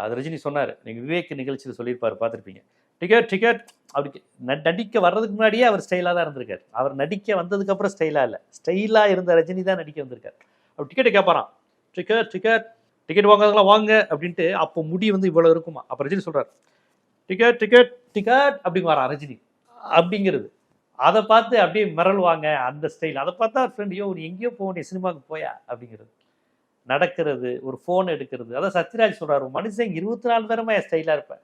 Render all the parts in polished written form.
அது ரஜினி சொன்னார், நீங்கள் விவேக் நிகழ்ச்சியில் சொல்லியிருப்பார், பார்த்துருப்பீங்க. டிக்கெட் டிக்கெட் அப்படி நடிக்க வர்றதுக்கு முன்னாடியே அவர் ஸ்டைலாக தான் இருந்திருக்கார். அவர் நடிக்க வந்ததுக்கப்புறம் ஸ்டைலாக இல்லை, ஸ்டைலாக இருந்த ரஜினி தான் நடிக்க வந்திருக்கார். அவர் டிக்கெட்டை கேட்பாராம், டிக்கெட் டிக்கெட் டிக்கெட் வாங்குறதுலாம் வாங்க அப்படின்ட்டு. அப்போ முடி வந்து இவ்வளோ இருக்குமா. அப்போ ரஜினி சொல்கிறார், டிக்கெட் டிக்கெட் டிக்கெட் அப்படிங்க வரான் ரஜினி அப்படிங்கிறது. அதை பார்த்து அப்படியே மிரளுவாங்க அந்த ஸ்டைல். அதை பார்த்தா ஃப்ரெண்ட், யோ நீ எங்கேயோ போக வேண்டிய சினிமாவுக்கு போயா அப்படிங்கிறது. நடக்கிறது, ஒரு ஃபோன் எடுக்கிறது. அதான் சத்யராஜ் சொல்கிறார், மனுஷன் 24 நேரமாக என் ஸ்டைலாக இருப்பேன்.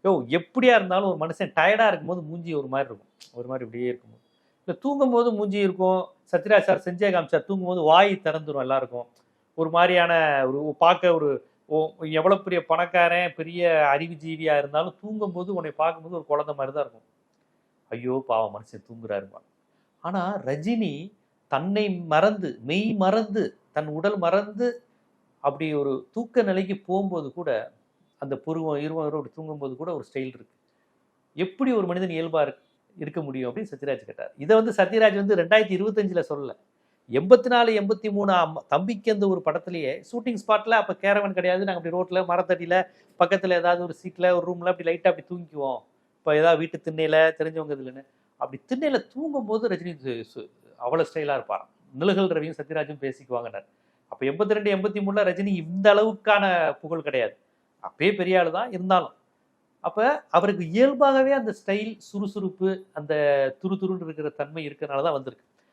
யோ எப்படியா இருந்தாலும் ஒரு மனுஷன் டயர்டாக இருக்கும்போது மூஞ்சி ஒரு மாதிரி இருக்கும், ஒரு மாதிரி இப்படியே இருக்கும்போது. இல்லை தூங்கும் போது மூஞ்சி இருக்கும். சத்யராஜ் சார் செஞ்சே காமிச்சார், தூங்கும்போது வாய் திறந்துடும் எல்லாருக்கும். ஒரு மாதிரியான ஒரு பார்க்க ஒரு எவ்வளோ பெரிய பணக்காரன் பெரிய அறிவுஜீவியாக இருந்தாலும் தூங்கும்போது உன்னை பார்க்கும்போது ஒரு குழந்தை மாதிரி தான் இருக்கும். ஐயோ பாவம் மனுஷன் தூங்குறாருமா. ஆனால் ரஜினி தன்னை மறந்து, மெய் மறந்து, தன் உடல் மறந்து அப்படி ஒரு தூக்க நிலைக்கு போகும்போது கூட, அந்த புருவம் இருவரோடு தூங்கும்போது கூட ஒரு ஸ்டைல் இருக்கு. எப்படி ஒரு மனிதன் இயல்பா இருக்க முடியும் அப்படின்னு சத்யராஜ் கேட்டார். இதை வந்து சத்யராஜ் வந்து 2025 சொல்லல, 84 83 தம்பிக்கு அந்த ஒரு படத்துலயே ஷூட்டிங் ஸ்பாட்ல. அப்ப கேரவன் கிடையாது, நாங்கள் அப்படி ரோட்ல மரத்தடியில பக்கத்துல ஏதாவது ஒரு சீட்ல ஒரு ரூம்ல அப்படி லைட்டா அப்படி தூங்கிக்குவோம். இப்போ ஏதாவது வீட்டு திண்ணையில தெரிஞ்சவங்க இதுலன்னு அப்படி திண்ணையில தூங்கும் போது ரஜினி அவ்வளவு ஸ்டைலா இருப்பாராம். நிலகல் ரவியும் சத்யராஜும் பேசிக்குவாங்கன்னார். அப்போ 82 83 ரஜினி இந்த அளவுக்கான புகழ் கிடையாது, அப்பயே பெரிய ஆளு தான் இருந்தாலும். அப்ப அவருக்கு இயல்பாகவே அந்த ஸ்டைல், சுறுசுறுப்பு, அந்த துருதுருன்னு இருக்கிற தன்மை இருக்கிறனால தான் வந்திருக்கு.